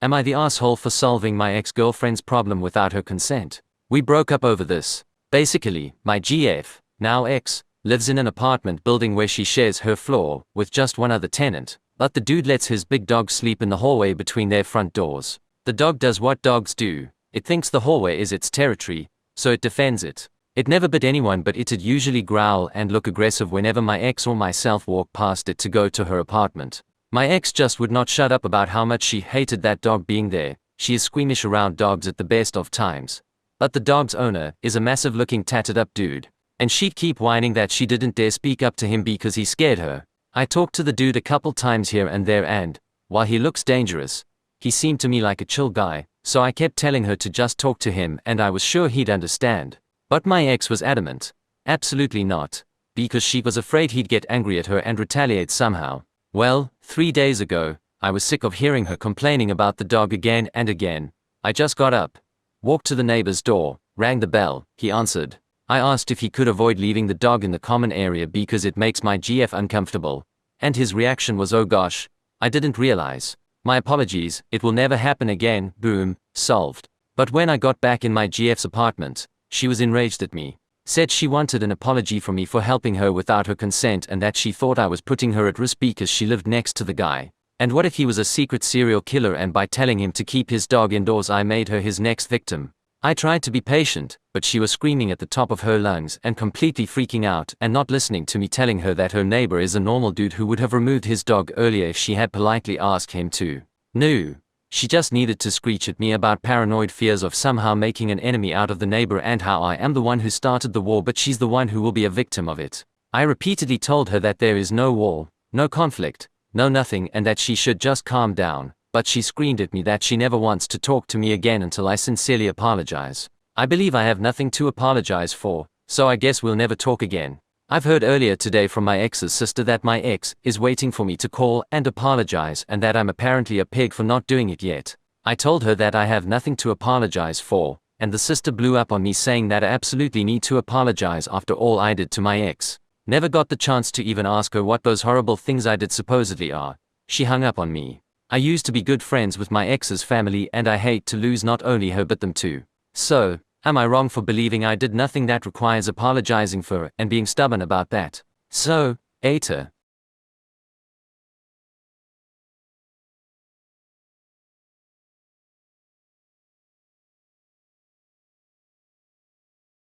Am I the asshole for solving my ex-girlfriend's problem without her consent? We broke up over this. Basically, my GF, now ex, lives in an apartment building where she shares her floor with just one other tenant, but the dude lets his big dog sleep in the hallway between their front doors. The dog does what dogs do. It thinks the hallway is its territory, so it defends it. It never bit anyone, but it'd usually growl and look aggressive whenever my ex or myself walked past it to go to her apartment. My ex just would not shut up about how much she hated that dog being there. She is squeamish around dogs at the best of times. But the dog's owner is a massive looking tattered up dude, and she'd keep whining that she didn't dare speak up to him because he scared her. I talked to the dude a couple times here and there, and while he looks dangerous, he seemed to me like a chill guy, so I kept telling her to just talk to him and I was sure he'd understand. But my ex was adamant. Absolutely not. Because she was afraid he'd get angry at her and retaliate somehow. Well, 3 days ago, I was sick of hearing her complaining about the dog again and again. I just got up, walked to the neighbor's door, rang the bell. He answered. I asked if he could avoid leaving the dog in the common area because it makes my GF uncomfortable. And his reaction was, "Oh gosh, I didn't realize. My apologies, it will never happen again." Boom, solved. But when I got back in my GF's apartment, she was enraged at me. Said she wanted an apology from me for helping her without her consent and that she thought I was putting her at risk because she lived next to the guy. And what if he was a secret serial killer and by telling him to keep his dog indoors I made her his next victim? I tried to be patient, but she was screaming at the top of her lungs and completely freaking out and not listening to me telling her that her neighbor is a normal dude who would have removed his dog earlier if she had politely asked him to. No. She just needed to screech at me about paranoid fears of somehow making an enemy out of the neighbor and how I am the one who started the war but she's the one who will be a victim of it. I repeatedly told her that there is no war, no conflict, no nothing and that she should just calm down, but she screamed at me that she never wants to talk to me again until I sincerely apologize. I believe I have nothing to apologize for, so I guess we'll never talk again. I've heard earlier today from my ex's sister that my ex is waiting for me to call and apologize and that I'm apparently a pig for not doing it yet. I told her that I have nothing to apologize for, and the sister blew up on me saying that I absolutely need to apologize after all I did to my ex. Never got the chance to even ask her what those horrible things I did supposedly are. She hung up on me. I used to be good friends with my ex's family and I hate to lose not only her but them too. So, am I wrong for believing I did nothing that requires apologizing for and being stubborn about that? So, AITA,